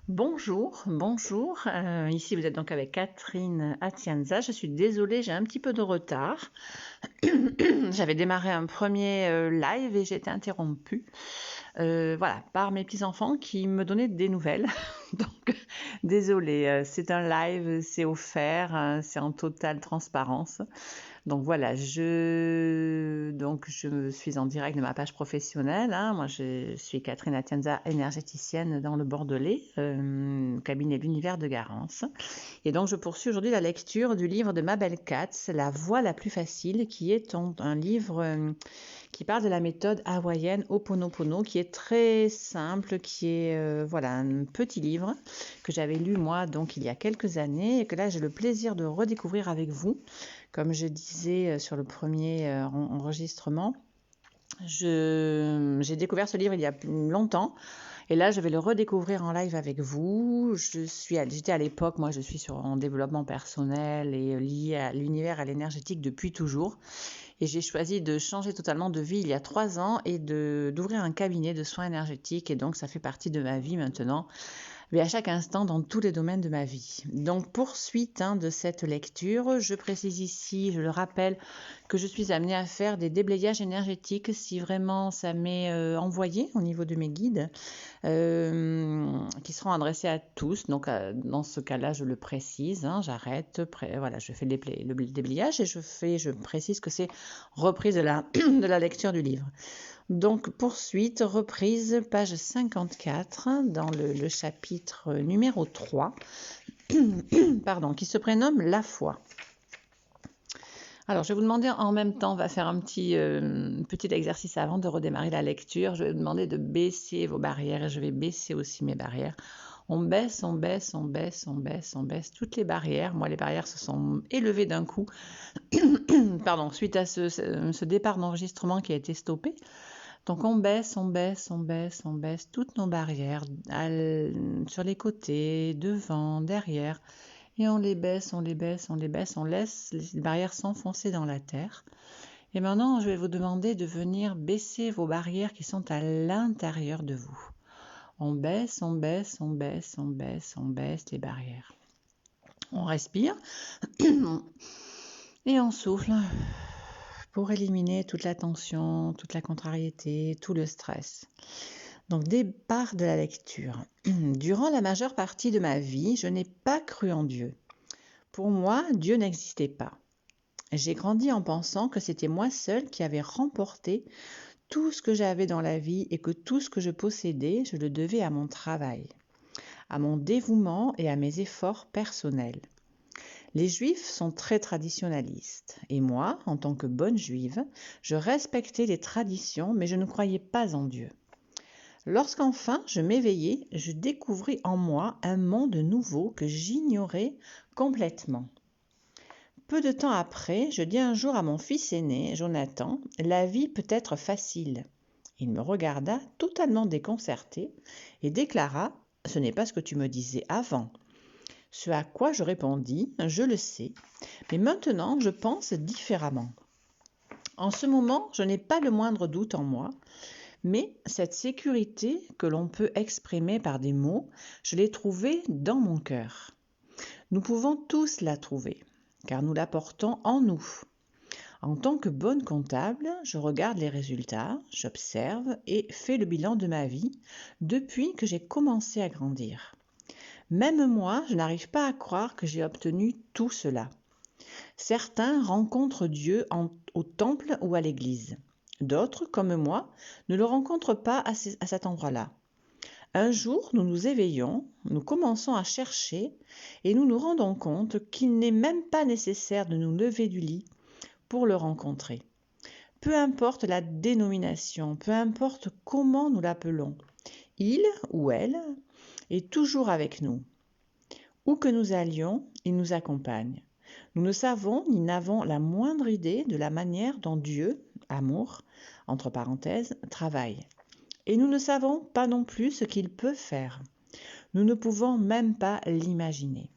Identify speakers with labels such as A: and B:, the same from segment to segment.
A: Bonjour, bonjour. Ici, vous êtes donc avec Catherine Atienza. Je suis désolée, j'ai un petit peu de retard. J'avais démarré un premier live et j'ai été interrompue. Voilà, par mes petits-enfants qui me donnaient des nouvelles. Donc, désolée, c'est un live, c'est offert, c'est en totale transparence. Donc voilà, je suis en direct de ma page professionnelle, hein. Moi, je suis Catherine Atienza, énergéticienne dans le Bordelais, cabinet L'Univers de Garance. Et donc, je poursuis aujourd'hui la lecture du livre de Mabel Katz, La voie la plus facile, qui est un livre qui parle de la méthode hawaïenne Ho'oponopono, qui est très simple, qui est voilà, un petit livre que j'avais lu moi donc il y a quelques années et que là j'ai le plaisir de redécouvrir avec vous. Comme je disais sur le premier enregistrement, j'ai découvert ce livre il y a longtemps et là je vais le redécouvrir en live avec vous. J'étais à l'époque, moi je suis en développement personnel et lié à l'univers, à l'énergétique depuis toujours. Et j'ai choisi de changer totalement de vie il y a 3 ans et d'ouvrir un cabinet de soins énergétiques. Et donc, ça fait partie de ma vie maintenant, mais à chaque instant dans tous les domaines de ma vie. Donc, poursuite de cette lecture, je précise ici, je le rappelle, que je suis amenée à faire des déblayages énergétiques si vraiment ça m'est envoyé au niveau de mes guides, qui seront adressés à tous. Donc, dans ce cas-là, je le précise, j'arrête, voilà, je fais le déblayage et je précise que c'est reprise de de la lecture du livre. Donc, poursuite, reprise, page 54, dans le chapitre numéro 3, pardon, qui se prénomme La foi. Alors, je vais vous demander en même temps, on va faire un petit exercice avant de redémarrer la lecture. Je vais vous demander de baisser vos barrières et je vais baisser aussi mes barrières. On baisse, on baisse, on baisse, on baisse, on baisse toutes les barrières. Moi, les barrières se sont élevées d'un coup, pardon, suite à ce départ d'enregistrement qui a été stoppé. Donc on baisse, on baisse, on baisse, on baisse toutes nos barrières sur les côtés, devant, derrière. Et on les baisse, on les baisse, on les baisse, on laisse les barrières s'enfoncer dans la terre. Et maintenant, je vais vous demander de venir baisser vos barrières qui sont à l'intérieur de vous. On baisse, on baisse, on baisse, on baisse, on baisse les barrières. On respire et on souffle pour éliminer toute la tension, toute la contrariété, tout le stress. Donc, départ de la lecture. Durant la majeure partie de ma vie, je n'ai pas cru en Dieu. Pour moi, Dieu n'existait pas. J'ai grandi en pensant que c'était moi seule qui avait remporté tout ce que j'avais dans la vie et que tout ce que je possédais, je le devais à mon travail, à mon dévouement et à mes efforts personnels. Les juifs sont très traditionnalistes et moi, en tant que bonne juive, je respectais les traditions mais je ne croyais pas en Dieu. Lorsqu'enfin je m'éveillai, je découvris en moi un monde nouveau que j'ignorais complètement. Peu de temps après, je dis un jour à mon fils aîné, Jonathan, « La vie peut être facile ». Il me regarda totalement déconcerté et déclara, « Ce n'est pas ce que tu me disais avant ». Ce à quoi je répondis, « Je le sais, mais maintenant je pense différemment. En ce moment, je n'ai pas le moindre doute en moi, mais cette sécurité que l'on peut exprimer par des mots, je l'ai trouvée dans mon cœur. Nous pouvons tous la trouver, car nous la portons en nous. En tant que bonne comptable, je regarde les résultats, j'observe et fais le bilan de ma vie depuis que j'ai commencé à grandir. Même moi, je n'arrive pas à croire que j'ai obtenu tout cela. Certains rencontrent Dieu au temple ou à l'église. D'autres, comme moi, ne le rencontrent pas à cet endroit-là. Un jour, nous nous éveillons, nous commençons à chercher et nous nous rendons compte qu'il n'est même pas nécessaire de nous lever du lit pour le rencontrer. Peu importe la dénomination, peu importe comment nous l'appelons, il ou elle est toujours avec nous. Où que nous allions, il nous accompagne. Nous ne savons ni n'avons la moindre idée de la manière dont Dieu, amour, entre parenthèses, travaille. Et nous ne savons pas non plus ce qu'il peut faire. Nous ne pouvons même pas l'imaginer.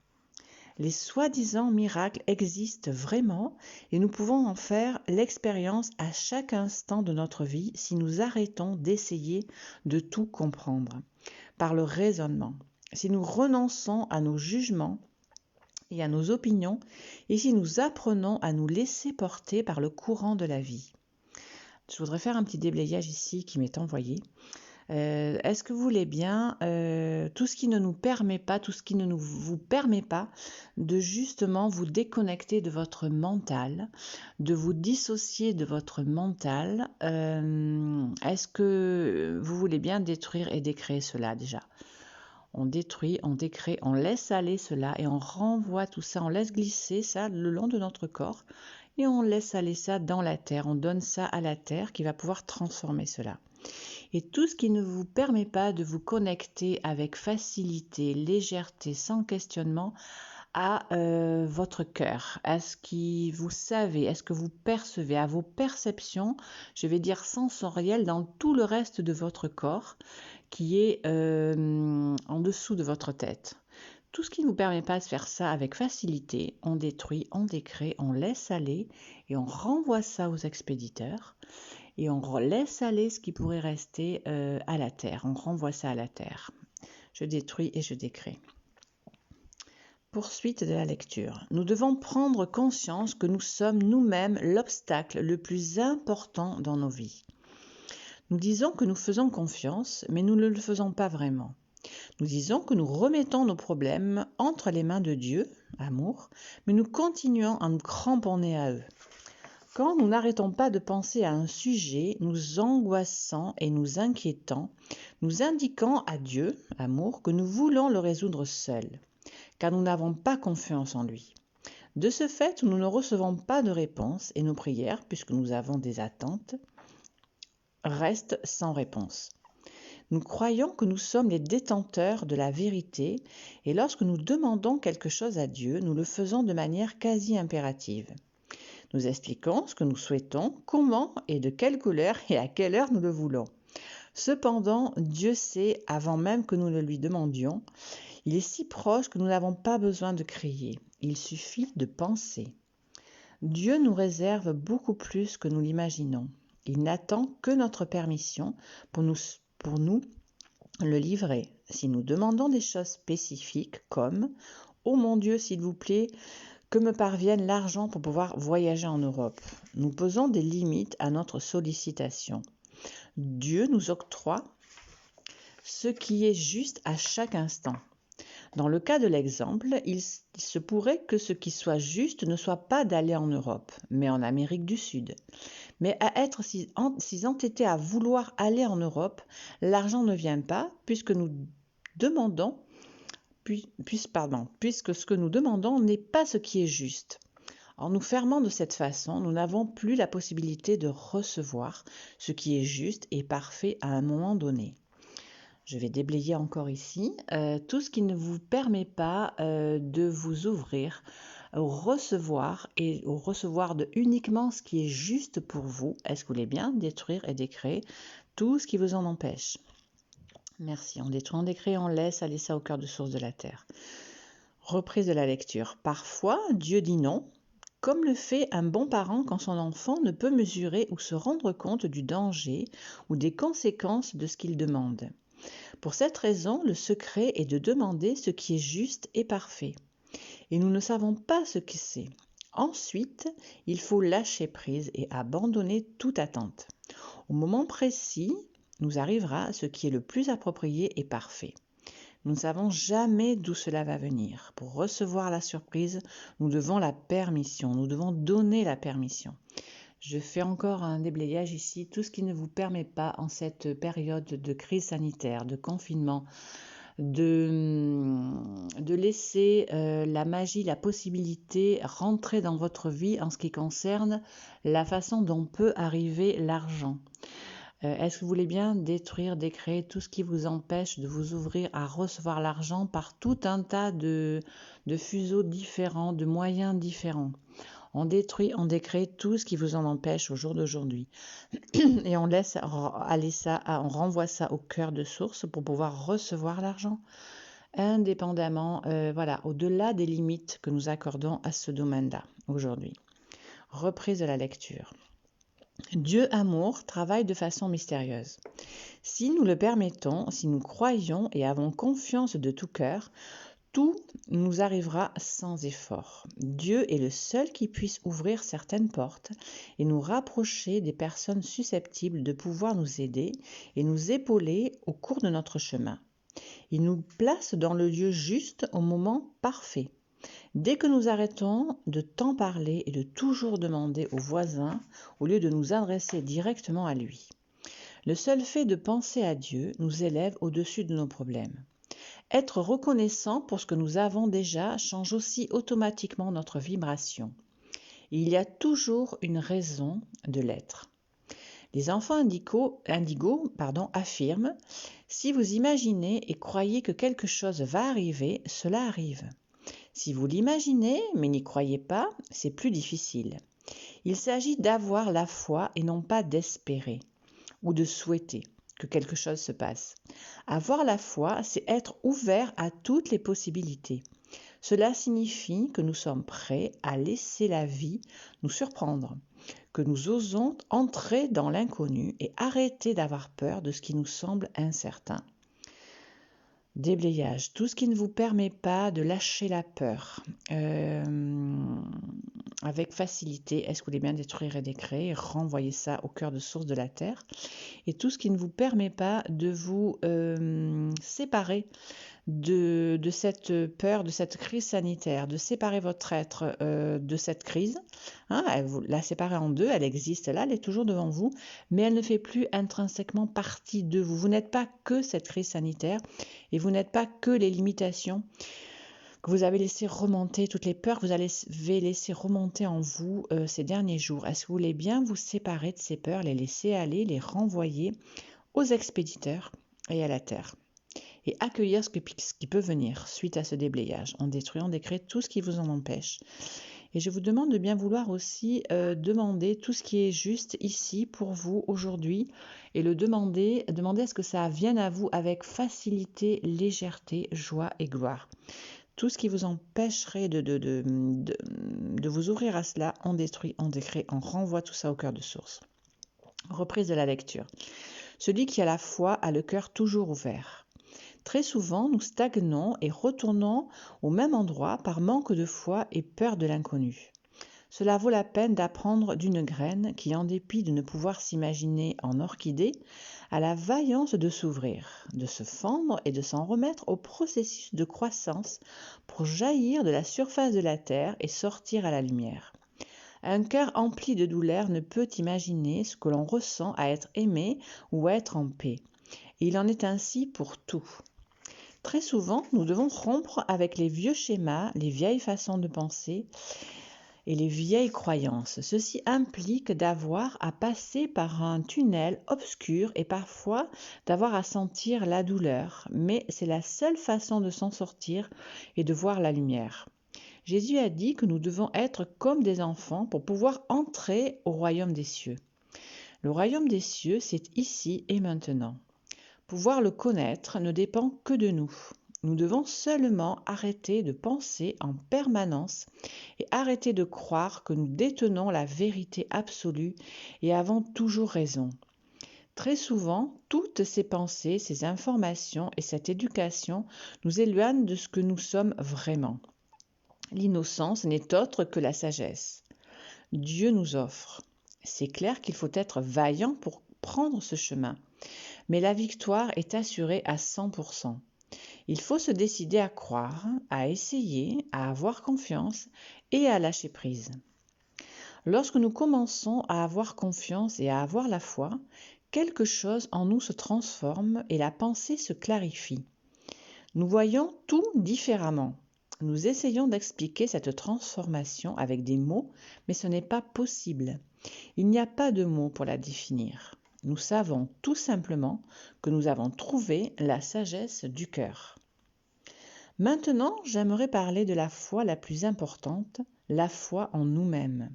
A: Les soi-disant miracles existent vraiment et nous pouvons en faire l'expérience à chaque instant de notre vie si nous arrêtons d'essayer de tout comprendre par le raisonnement. si nous renonçons à nos jugements et à nos opinions, et si nous apprenons à nous laisser porter par le courant de la vie. Je voudrais faire un petit déblayage ici qui m'est envoyé. Est-ce que vous voulez bien tout ce qui ne nous permet pas, tout ce qui ne vous permet pas de justement vous déconnecter de votre mental, de vous dissocier de votre mental, est-ce que vous voulez bien détruire et décréer cela déjà? On détruit, on décrée, on laisse aller cela et on renvoie tout ça, on laisse glisser ça le long de notre corps et on laisse aller ça dans la terre. On donne ça à la terre qui va pouvoir transformer cela. Et tout ce qui ne vous permet pas de vous connecter avec facilité, légèreté, sans questionnement à votre cœur, à ce que vous savez, est-ce que vous percevez, à vos perceptions, je vais dire sensorielles, dans tout le reste de votre corps qui est en dessous de votre tête. Tout ce qui ne vous permet pas de faire ça avec facilité, on détruit, on décrée, on laisse aller et on renvoie ça aux expéditeurs et on laisse aller ce qui pourrait rester à la terre. On renvoie ça à la terre. Je détruis et je décrée. Poursuite de la lecture. Nous devons prendre conscience que nous sommes nous-mêmes l'obstacle le plus important dans nos vies. Nous disons que nous faisons confiance, mais nous ne le faisons pas vraiment. Nous disons que nous remettons nos problèmes entre les mains de Dieu, amour, mais nous continuons à nous cramponner à eux. Quand nous n'arrêtons pas de penser à un sujet, nous angoissant et nous inquiétant, nous indiquons à Dieu, amour, que nous voulons le résoudre seuls, car nous n'avons pas confiance en lui. De ce fait, nous ne recevons pas de réponse et nos prières, puisque nous avons des attentes, restent sans réponse. Nous croyons que nous sommes les détenteurs de la vérité et lorsque nous demandons quelque chose à Dieu, nous le faisons de manière quasi impérative. Nous expliquons ce que nous souhaitons, comment et de quelle couleur et à quelle heure nous le voulons. Cependant, Dieu sait, avant même que nous le lui demandions, il est si proche que nous n'avons pas besoin de crier, il suffit de penser. Dieu nous réserve beaucoup plus que nous l'imaginons. Il n'attend que notre permission pour nous le livrer. Si nous demandons des choses spécifiques comme « Oh mon Dieu, s'il vous plaît, que me parvienne l'argent pour pouvoir voyager en Europe », nous posons des limites à notre sollicitation. Dieu nous octroie ce qui est juste à chaque instant. Dans le cas de l'exemple, il se pourrait que ce qui soit juste ne soit pas d'aller en Europe, mais en Amérique du Sud. Mais à être si entêté à vouloir aller en Europe, l'argent ne vient pas puisque ce que nous demandons n'est pas ce qui est juste. En nous fermant de cette façon, nous n'avons plus la possibilité de recevoir ce qui est juste et parfait à un moment donné. Je vais déblayer encore ici. Tout ce qui ne vous permet pas de vous ouvrir au recevoir et au recevoir de uniquement ce qui est juste pour vous. Est-ce que vous voulez bien détruire et décréer tout ce qui vous en empêche? Merci. On détruit, on décrée, on laisse aller ça au cœur de source de la terre. Reprise de la lecture. Parfois, Dieu dit non, comme le fait un bon parent quand son enfant ne peut mesurer ou se rendre compte du danger ou des conséquences de ce qu'il demande. Pour cette raison, le secret est de demander ce qui est juste et parfait. Et nous ne savons pas ce que c'est. Ensuite, il faut lâcher prise et abandonner toute attente. Au moment précis, nous arrivera ce qui est le plus approprié et parfait. Nous ne savons jamais d'où cela va venir. Pour recevoir la surprise, nous devons la permission, nous devons donner la permission. Je fais encore un déblayage ici, tout ce qui ne vous permet pas en cette période de crise sanitaire, de confinement, de laisser la magie, la possibilité rentrer dans votre vie en ce qui concerne la façon dont peut arriver l'argent. Est-ce que vous voulez bien détruire, décréer tout ce qui vous empêche de vous ouvrir à recevoir l'argent par tout un tas de fuseaux différents, de moyens différents? On détruit, on décrée tout ce qui vous en empêche au jour d'aujourd'hui. Et on laisse aller ça, on renvoie ça au cœur de source pour pouvoir recevoir l'argent, indépendamment, au-delà des limites que nous accordons à ce domaine-là aujourd'hui. Reprise de la lecture. Dieu amour travaille de façon mystérieuse. Si nous le permettons, si nous croyons et avons confiance de tout cœur, tout nous arrivera sans effort. Dieu est le seul qui puisse ouvrir certaines portes et nous rapprocher des personnes susceptibles de pouvoir nous aider et nous épauler au cours de notre chemin. Il nous place dans le lieu juste au moment parfait. Dès que nous arrêtons de tant parler et de toujours demander aux voisins au lieu de nous adresser directement à lui. Le seul fait de penser à Dieu nous élève au-dessus de nos problèmes. Être reconnaissant pour ce que nous avons déjà change aussi automatiquement notre vibration. Il y a toujours une raison de l'être. Les enfants indigo affirment « Si vous imaginez et croyez que quelque chose va arriver, cela arrive. Si vous l'imaginez mais n'y croyez pas, c'est plus difficile. Il s'agit d'avoir la foi et non pas d'espérer ou de souhaiter que quelque chose se passe. Avoir la foi, c'est être ouvert à toutes les possibilités. Cela signifie que nous sommes prêts à laisser la vie nous surprendre, que nous osons entrer dans l'inconnu et arrêter d'avoir peur de ce qui nous semble incertain. Déblayage, tout ce qui ne vous permet pas de lâcher la peur avec facilité. Est-ce que vous voulez bien détruire et décréer, renvoyer ça au cœur de source de la terre? Et tout ce qui ne vous permet pas de vous séparer de cette peur, de cette crise sanitaire, de séparer votre être de cette crise. Vous la séparez en deux, elle existe là, elle est toujours devant vous, mais elle ne fait plus intrinsèquement partie de vous. Vous n'êtes pas que cette crise sanitaire et vous n'êtes pas que les limitations que vous avez laissé remonter, toutes les peurs que vous avez laissé remonter en vous ces derniers jours. Est-ce que vous voulez bien vous séparer de ces peurs, les laisser aller, les renvoyer aux expéditeurs et à la terre et accueillir ce qui peut venir suite à ce déblayage, en détruisant, décrétant tout ce qui vous en empêche. Et je vous demande de bien vouloir aussi demander tout ce qui est juste ici pour vous aujourd'hui et le demander à ce que ça vienne à vous avec facilité, légèreté, joie et gloire. Tout ce qui vous empêcherait de vous ouvrir à cela, on détruit, on décrète, on renvoie tout ça au cœur de source. Reprise de la lecture. Celui qui a la foi a le cœur toujours ouvert. Très souvent, nous stagnons et retournons au même endroit par manque de foi et peur de l'inconnu. Cela vaut la peine d'apprendre d'une graine qui, en dépit de ne pouvoir s'imaginer en orchidée, a la vaillance de s'ouvrir, de se fendre et de s'en remettre au processus de croissance pour jaillir de la surface de la terre et sortir à la lumière. Un cœur empli de douleur ne peut imaginer ce que l'on ressent à être aimé ou à être en paix. Et il en est ainsi pour tout. Très souvent, nous devons rompre avec les vieux schémas, les vieilles façons de penser et les vieilles croyances. Ceci implique d'avoir à passer par un tunnel obscur et parfois d'avoir à sentir la douleur, mais c'est la seule façon de s'en sortir et de voir la lumière. Jésus a dit que nous devons être comme des enfants pour pouvoir entrer au royaume des cieux. Le royaume des cieux, c'est ici et maintenant. Pouvoir le connaître ne dépend que de nous. Nous devons seulement arrêter de penser en permanence et arrêter de croire que nous détenons la vérité absolue et avons toujours raison. Très souvent, toutes ces pensées, ces informations et cette éducation nous éloignent de ce que nous sommes vraiment. L'innocence n'est autre que la sagesse. Dieu nous offre. C'est clair qu'il faut être vaillant pour prendre ce chemin. Mais la victoire est assurée à 100%. Il faut se décider à croire, à essayer, à avoir confiance et à lâcher prise. Lorsque nous commençons à avoir confiance et à avoir la foi, quelque chose en nous se transforme et la pensée se clarifie. Nous voyons tout différemment. Nous essayons d'expliquer cette transformation avec des mots, mais ce n'est pas possible. Il n'y a pas de mots pour la définir. Nous savons tout simplement que nous avons trouvé la sagesse du cœur. Maintenant, j'aimerais parler de la foi la plus importante, la foi en nous-mêmes.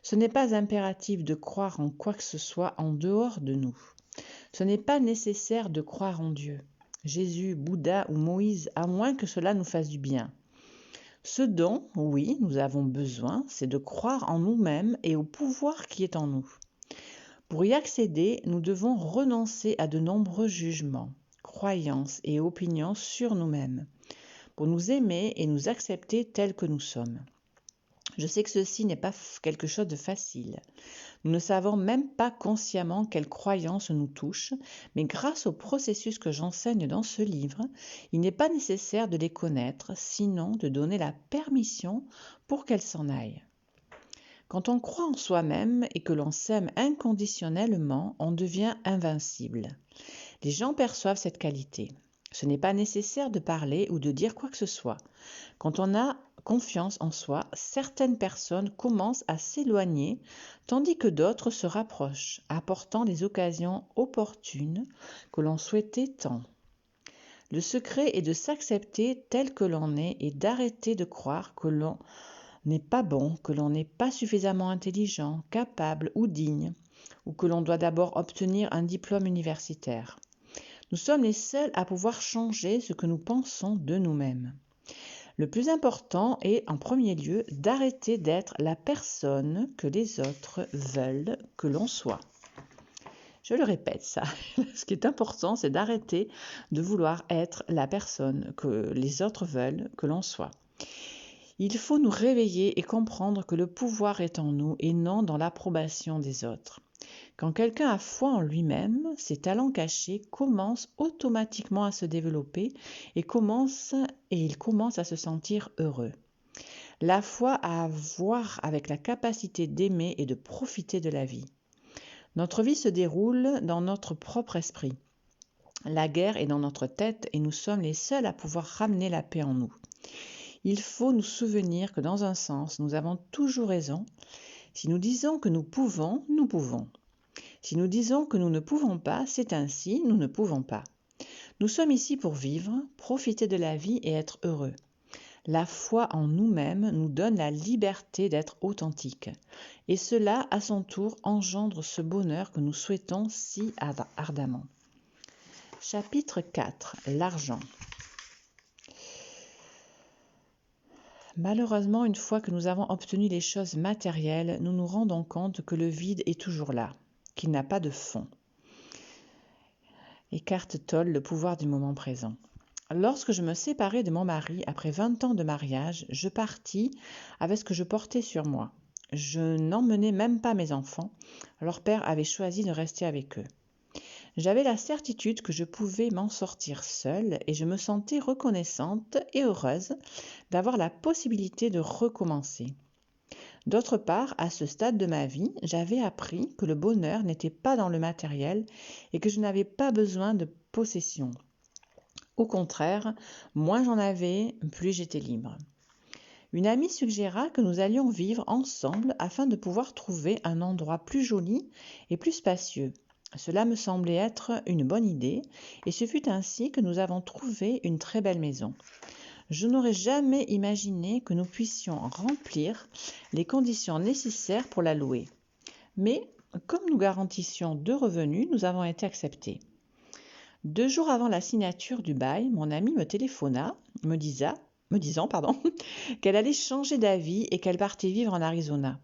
A: Ce n'est pas impératif de croire en quoi que ce soit en dehors de nous. Ce n'est pas nécessaire de croire en Dieu, Jésus, Bouddha ou Moïse, à moins que cela nous fasse du bien. Ce dont, oui, nous avons besoin, c'est de croire en nous-mêmes et au pouvoir qui est en nous. Pour y accéder, nous devons renoncer à de nombreux jugements, croyances et opinions sur nous-mêmes, pour nous aimer et nous accepter tels que nous sommes. Je sais que ceci n'est pas quelque chose de facile. Nous ne savons même pas consciemment quelles croyances nous touchent, mais grâce au processus que j'enseigne dans ce livre, il n'est pas nécessaire de les connaître, sinon de donner la permission pour qu'elles s'en aillent. Quand on croit en soi-même et que l'on s'aime inconditionnellement, on devient invincible. Les gens perçoivent cette qualité. Ce n'est pas nécessaire de parler ou de dire quoi que ce soit. Quand on a confiance en soi, certaines personnes commencent à s'éloigner, tandis que d'autres se rapprochent, apportant les occasions opportunes que l'on souhaitait tant. Le secret est de s'accepter tel que l'on est et d'arrêter de croire que l'on n'est pas bon, que l'on n'est pas suffisamment intelligent, capable ou digne, ou que l'on doit d'abord obtenir un diplôme universitaire. Nous sommes les seuls à pouvoir changer ce que nous pensons de nous-mêmes. Le plus important est, en premier lieu, d'arrêter d'être la personne que les autres veulent que l'on soit. Je le répète, ça. Ce qui est important, c'est d'arrêter de vouloir être la personne que les autres veulent que l'on soit. Il faut nous réveiller et comprendre que le pouvoir est en nous et non dans l'approbation des autres. Quand quelqu'un a foi en lui-même, ses talents cachés commencent automatiquement à se développer et il commence à se sentir heureux. La foi a à voir avec la capacité d'aimer et de profiter de la vie. Notre vie se déroule dans notre propre esprit. La guerre est dans notre tête et nous sommes les seuls à pouvoir ramener la paix en nous. Il faut nous souvenir que dans un sens, nous avons toujours raison. Si nous disons que nous pouvons, nous pouvons. Si nous disons que nous ne pouvons pas, c'est ainsi, nous ne pouvons pas. Nous sommes ici pour vivre, profiter de la vie et être heureux. La foi en nous-mêmes nous donne la liberté d'être authentiques. Et cela, à son tour, engendre ce bonheur que nous souhaitons si ardemment. Chapitre 4. L'argent. Malheureusement, une fois que nous avons obtenu les choses matérielles, nous nous rendons compte que le vide est toujours là, qu'il n'a pas de fond. Eckhart Tolle, le pouvoir du moment présent. Lorsque je me séparai de mon mari après 20 ans de mariage, je partis avec ce que je portais sur moi. Je n'emmenais même pas mes enfants. Leur père avait choisi de rester avec eux. J'avais la certitude que je pouvais m'en sortir seule et je me sentais reconnaissante et heureuse d'avoir la possibilité de recommencer. D'autre part, à ce stade de ma vie, j'avais appris que le bonheur n'était pas dans le matériel et que je n'avais pas besoin de possessions. Au contraire, moins j'en avais, plus j'étais libre. Une amie suggéra que nous allions vivre ensemble afin de pouvoir trouver un endroit plus joli et plus spacieux. Cela me semblait être une bonne idée et ce fut ainsi que nous avons trouvé une très belle maison. Je n'aurais jamais imaginé que nous puissions remplir les conditions nécessaires pour la louer. Mais, comme nous garantissions 2 revenus, nous avons été acceptés. 2 jours avant la signature du bail, mon amie me téléphona, me disant qu'elle allait changer d'avis et qu'elle partait vivre en Arizona.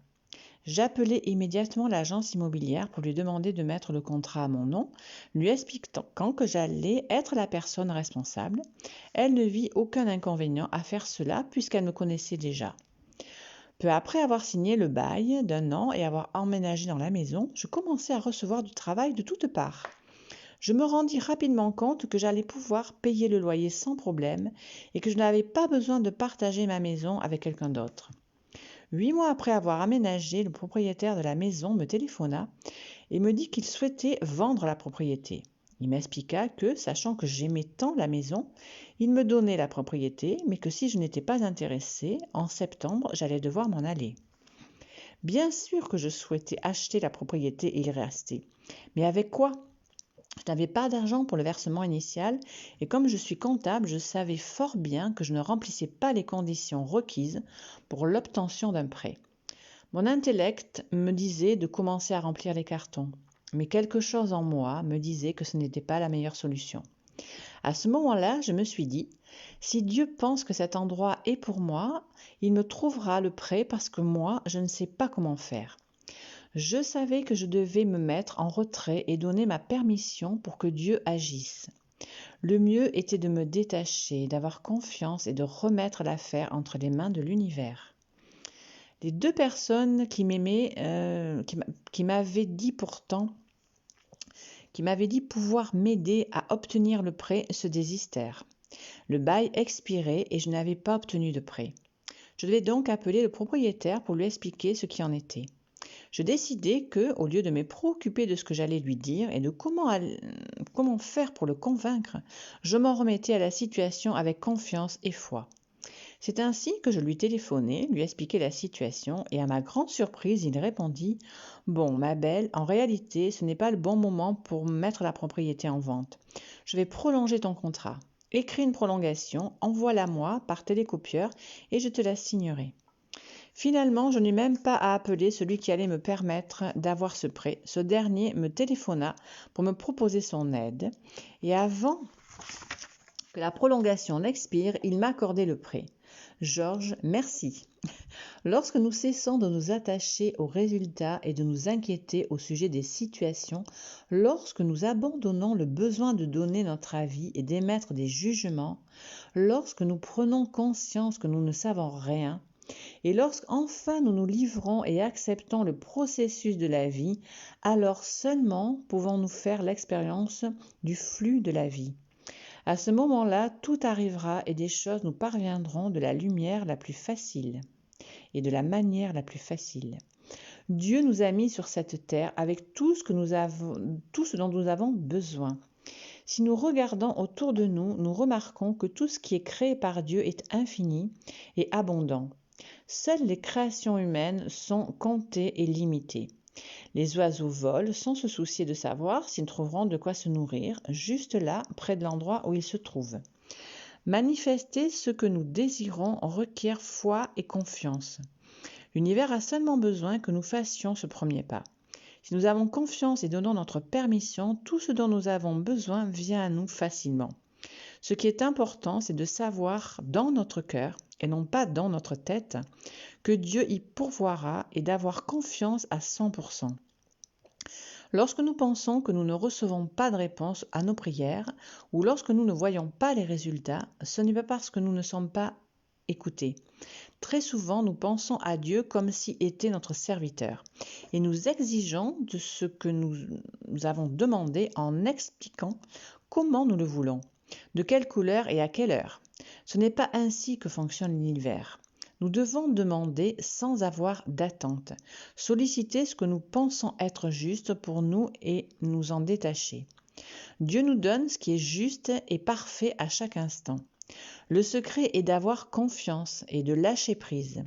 A: J'appelai immédiatement l'agence immobilière pour lui demander de mettre le contrat à mon nom, lui expliquant que j'allais être la personne responsable. Elle ne vit aucun inconvénient à faire cela puisqu'elle me connaissait déjà. Peu après avoir signé le bail d'1 an et avoir emménagé dans la maison, je commençais à recevoir du travail de toutes parts. Je me rendis rapidement compte que j'allais pouvoir payer le loyer sans problème et que je n'avais pas besoin de partager ma maison avec quelqu'un d'autre. 8 mois après avoir aménagé, le propriétaire de la maison me téléphona et me dit qu'il souhaitait vendre la propriété. Il m'expliqua que, sachant que j'aimais tant la maison, il me donnait la propriété, mais que si je n'étais pas intéressée, en septembre, j'allais devoir m'en aller. Bien sûr que je souhaitais acheter la propriété et y rester. Mais avec quoi ? Je n'avais pas d'argent pour le versement initial et comme je suis comptable, je savais fort bien que je ne remplissais pas les conditions requises pour l'obtention d'un prêt. Mon intellect me disait de commencer à remplir les cartons, mais quelque chose en moi me disait que ce n'était pas la meilleure solution. À ce moment-là, je me suis dit, si Dieu pense que cet endroit est pour moi, il me trouvera le prêt parce que moi, je ne sais pas comment faire. Je savais que je devais me mettre en retrait et donner ma permission pour que Dieu agisse. Le mieux était de me détacher, d'avoir confiance et de remettre l'affaire entre les mains de l'univers. Les deux personnes qui m'aimaient, qui m'avaient dit pouvoir m'aider à obtenir le prêt se désistèrent. Le bail expirait et je n'avais pas obtenu de prêt. Je devais donc appeler le propriétaire pour lui expliquer ce qui en était. Je décidai que, au lieu de me préoccuper de ce que j'allais lui dire et de comment faire pour le convaincre, je m'en remettais à la situation avec confiance et foi. C'est ainsi que je lui téléphonai, lui expliquai la situation et à ma grande surprise, il répondit « Bon, ma belle, en réalité, ce n'est pas le bon moment pour mettre la propriété en vente. Je vais prolonger ton contrat. Écris une prolongation, envoie-la-moi par télécopieur et je te la signerai. » Finalement, je n'eus même pas à appeler celui qui allait me permettre d'avoir ce prêt. Ce dernier me téléphona pour me proposer son aide et avant que la prolongation n'expire, il m'accordait le prêt. Georges, merci. Lorsque nous cessons de nous attacher aux résultats et de nous inquiéter au sujet des situations, lorsque nous abandonnons le besoin de donner notre avis et d'émettre des jugements, lorsque nous prenons conscience que nous ne savons rien, et lorsqu'enfin nous nous livrons et acceptons le processus de la vie, alors seulement pouvons-nous faire l'expérience du flux de la vie. À ce moment-là, tout arrivera et des choses nous parviendront de la lumière la plus facile et de la manière la plus facile. Dieu nous a mis sur cette terre avec tout ce dont nous avons besoin. Si nous regardons autour de nous, nous remarquons que tout ce qui est créé par Dieu est infini et abondant. Seules les créations humaines sont comptées et limitées. Les oiseaux volent sans se soucier de savoir s'ils trouveront de quoi se nourrir, juste là, près de l'endroit où ils se trouvent. Manifester ce que nous désirons requiert foi et confiance. L'univers a seulement besoin que nous fassions ce premier pas. Si nous avons confiance et donnons notre permission, tout ce dont nous avons besoin vient à nous facilement. Ce qui est important, c'est de savoir dans notre cœur, et non pas dans notre tête, que Dieu y pourvoira et d'avoir confiance à 100%. Lorsque nous pensons que nous ne recevons pas de réponse à nos prières ou lorsque nous ne voyons pas les résultats, ce n'est pas parce que nous ne sommes pas écoutés. Très souvent, nous pensons à Dieu comme s'il était notre serviteur et nous exigeons de ce que nous avons demandé en expliquant comment nous le voulons, de quelle couleur et à quelle heure. Ce n'est pas ainsi que fonctionne l'univers. Nous devons demander sans avoir d'attente, solliciter ce que nous pensons être juste pour nous et nous en détacher. Dieu nous donne ce qui est juste et parfait à chaque instant. Le secret est d'avoir confiance et de lâcher prise,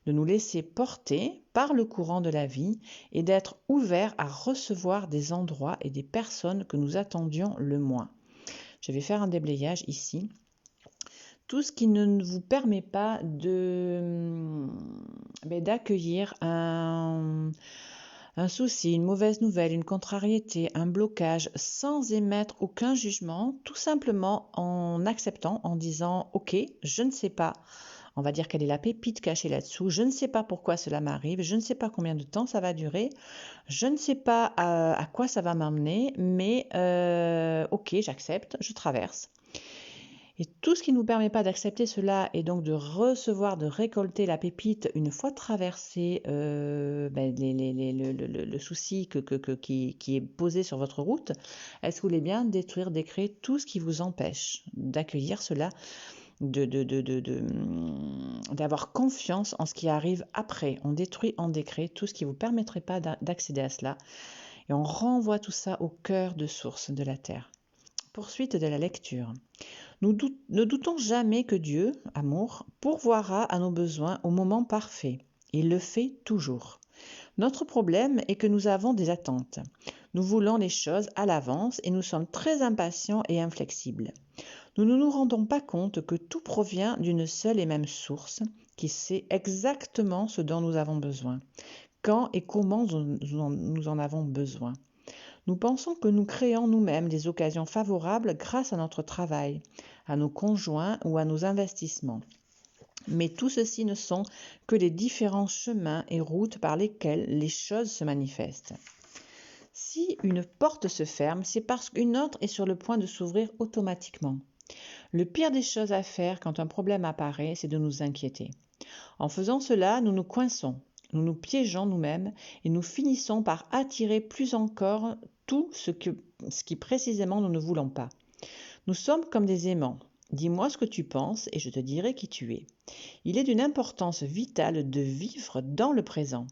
A: de nous laisser porter par le courant de la vie et d'être ouverts à recevoir des endroits et des personnes que nous attendions le moins. Je vais faire un déblayage ici. Tout ce qui ne vous permet pas d'accueillir un souci, une mauvaise nouvelle, une contrariété, un blocage, sans émettre aucun jugement, tout simplement en acceptant, en disant « Ok, je ne sais pas ». On va dire quelle est la pépite cachée là-dessous. Je ne sais pas pourquoi cela m'arrive. Je ne sais pas combien de temps ça va durer. Je ne sais pas à quoi ça va m'amener. Mais ok, j'accepte, je traverse. Et tout ce qui ne nous permet pas d'accepter cela et donc de recevoir, de récolter la pépite une fois traversé le souci qui est posé sur votre route, est-ce que vous voulez bien détruire, décréer tout ce qui vous empêche d'accueillir cela, d'avoir confiance en ce qui arrive après. On détruit, on décrée tout ce qui ne vous permettrait pas d'accéder à cela et on renvoie tout ça au cœur de source de la terre. Poursuite de la lecture. Nous ne doutons jamais que Dieu, amour, pourvoira à nos besoins au moment parfait. Il le fait toujours. Notre problème est que nous avons des attentes. Nous voulons les choses à l'avance et nous sommes très impatients et inflexibles. Nous ne nous rendons pas compte que tout provient d'une seule et même source qui sait exactement ce dont nous avons besoin, quand et comment nous en avons besoin. Nous pensons que nous créons nous-mêmes des occasions favorables grâce à notre travail, à nos conjoints ou à nos investissements. Mais tout ceci ne sont que les différents chemins et routes par lesquels les choses se manifestent. Si une porte se ferme, c'est parce qu'une autre est sur le point de s'ouvrir automatiquement. Le pire des choses à faire quand un problème apparaît, c'est de nous inquiéter. En faisant cela, nous nous coinçons, nous nous piégeons nous-mêmes et nous finissons par attirer plus encore tout ce qui précisément nous ne voulons pas. Nous sommes comme des aimants. Dis-moi ce que tu penses et je te dirai qui tu es. Il est d'une importance vitale de vivre dans le présent.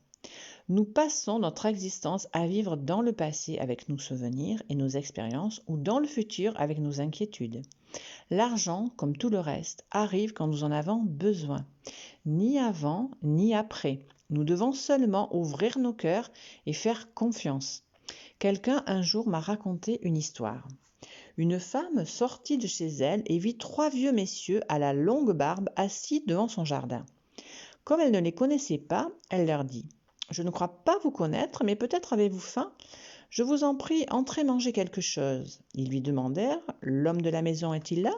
A: Nous passons notre existence à vivre dans le passé avec nos souvenirs et nos expériences ou dans le futur avec nos inquiétudes. L'argent, comme tout le reste, arrive quand nous en avons besoin, ni avant ni après. Nous devons seulement ouvrir nos cœurs et faire confiance. Quelqu'un un jour m'a raconté une histoire. Une femme sortit de chez elle et vit 3 vieux messieurs à la longue barbe assis devant son jardin. Comme elle ne les connaissait pas, elle leur dit « Je ne crois pas vous connaître, mais peut-être avez-vous faim ? Je vous en prie, entrez manger quelque chose. » Ils lui demandèrent « L'homme de la maison est-il là ?»«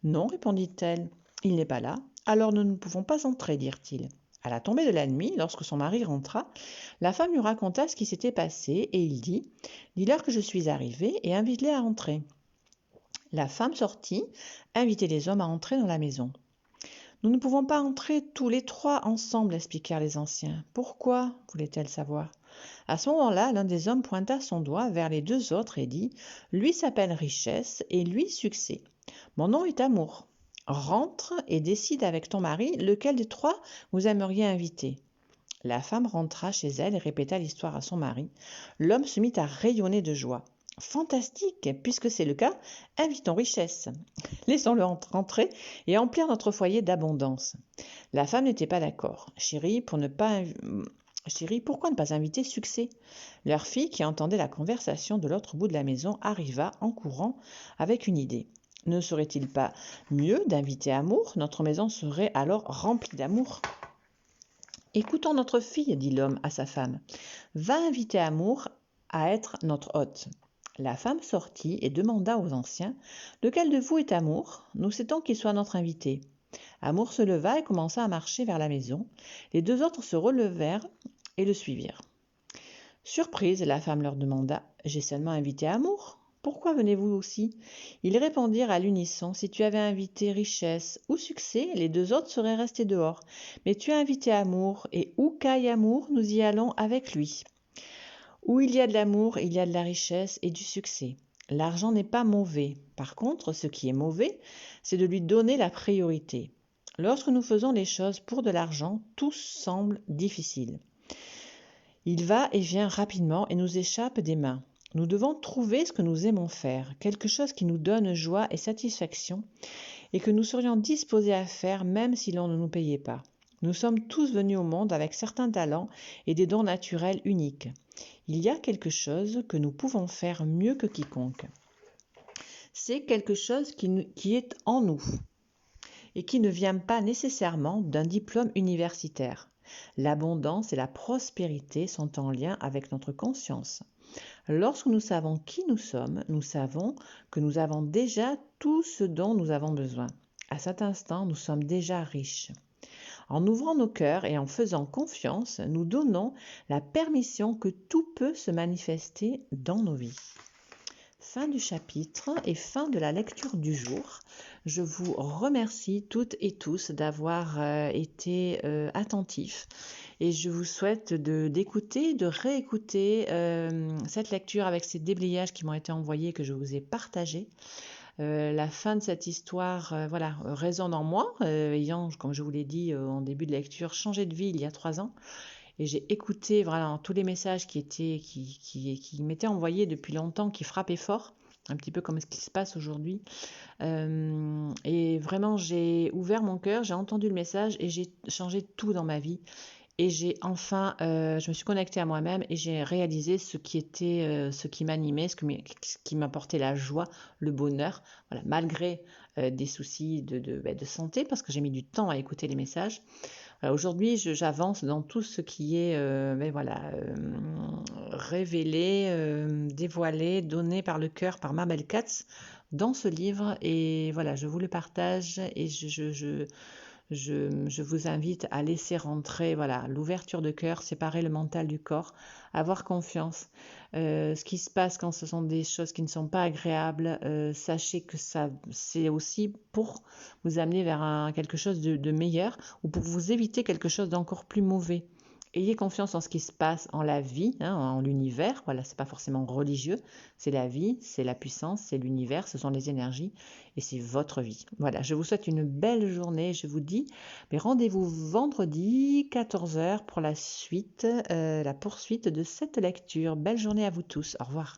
A: Non, répondit-elle. Il n'est pas là. Alors nous ne pouvons pas entrer, dirent-ils. » À la tombée de la nuit, lorsque son mari rentra, la femme lui raconta ce qui s'était passé et il dit « Dis-leur que je suis arrivé et invite-les à entrer. » La femme sortit, invitait les hommes à entrer dans la maison. « Nous ne pouvons pas entrer tous les 3 ensemble, expliquèrent les anciens. Pourquoi ? Voulait-elle savoir. À ce moment-là, l'un des hommes pointa son doigt vers les 2 autres et dit « Lui s'appelle Richesse et lui Succès. Mon nom est Amour. Rentre et décide avec ton mari lequel des 3 vous aimeriez inviter. » La femme rentra chez elle et répéta l'histoire à son mari. L'homme se mit à rayonner de joie. « Fantastique, puisque c'est le cas, invitons Richesse. Laissons-le rentrer et emplir notre foyer d'abondance. » La femme n'était pas d'accord. « Chérie, pourquoi ne pas inviter Succès ?» Leur fille, qui entendait la conversation de l'autre bout de la maison, arriva en courant avec une idée. « Ne serait-il pas mieux d'inviter Amour ? Notre maison serait alors remplie d'amour. » « Écoutons notre fille, dit l'homme à sa femme. Va inviter Amour à être notre hôte. » La femme sortit et demanda aux anciens « Lequel de vous est Amour ? Nous souhaitons qu'il soit notre invité. » Amour se leva et commença à marcher vers la maison. Les 2 autres se relevèrent et le suivirent. Surprise, la femme leur demanda « J'ai seulement invité Amour ? Pourquoi venez-vous aussi ?» Ils répondirent à l'unisson « Si tu avais invité Richesse ou Succès, les 2 autres seraient restés dehors. Mais tu as invité Amour, et où qu'aille Amour, nous y allons avec lui. Où il y a de l'amour, il y a de la richesse et du succès. L'argent n'est pas mauvais. Par contre, ce qui est mauvais, c'est de lui donner la priorité. Lorsque nous faisons les choses pour de l'argent, tout semble difficile. Il va et vient rapidement et nous échappe des mains. Nous devons trouver ce que nous aimons faire, quelque chose qui nous donne joie et satisfaction et que nous serions disposés à faire même si l'on ne nous payait pas. Nous sommes tous venus au monde avec certains talents et des dons naturels uniques. Il y a quelque chose que nous pouvons faire mieux que quiconque. C'est quelque chose qui est en nous et qui ne vient pas nécessairement d'un diplôme universitaire. L'abondance et la prospérité sont en lien avec notre conscience. Lorsque nous savons qui nous sommes, nous savons que nous avons déjà tout ce dont nous avons besoin. À cet instant, nous sommes déjà riches. En ouvrant nos cœurs et en faisant confiance, nous donnons la permission que tout peut se manifester dans nos vies. Fin du chapitre et fin de la lecture du jour. Je vous remercie toutes et tous d'avoir été attentifs et je vous souhaite d'écouter, de réécouter cette lecture avec ces déblayages qui m'ont été envoyés, que je vous ai partagés. La fin de cette histoire résonne en moi, ayant, comme je vous l'ai dit en début de lecture, changé de vie il y a 3 ans. Et j'ai écouté tous les messages qui m'étaient envoyés depuis longtemps, qui frappaient fort, un petit peu comme ce qui se passe aujourd'hui. Et vraiment, j'ai ouvert mon cœur, j'ai entendu le message et j'ai changé tout dans ma vie. Et j'ai enfin, je me suis connectée à moi-même et j'ai réalisé ce qui m'animait, ce qui m'apportait la joie, le bonheur, voilà, malgré des soucis de santé, parce que j'ai mis du temps à écouter les messages. Aujourd'hui, j'avance dans tout ce qui est révélé, dévoilé, donné par le cœur, par Mabel Katz, dans ce livre. Et voilà, je vous le partage et je vous invite à laisser rentrer, voilà, l'ouverture de cœur, séparer le mental du corps, avoir confiance. Ce qui se passe quand ce sont des choses qui ne sont pas agréables, sachez que ça, c'est aussi pour vous amener vers quelque chose de meilleur ou pour vous éviter quelque chose d'encore plus mauvais. Ayez confiance en ce qui se passe en la vie, hein, en l'univers. Voilà, c'est pas forcément religieux, c'est la vie, c'est la puissance, c'est l'univers, ce sont les énergies et c'est votre vie. Voilà, je vous souhaite une belle journée. Je vous dis, mais rendez-vous vendredi 14 heures pour la suite, la poursuite de cette lecture. Belle journée à vous tous. Au revoir.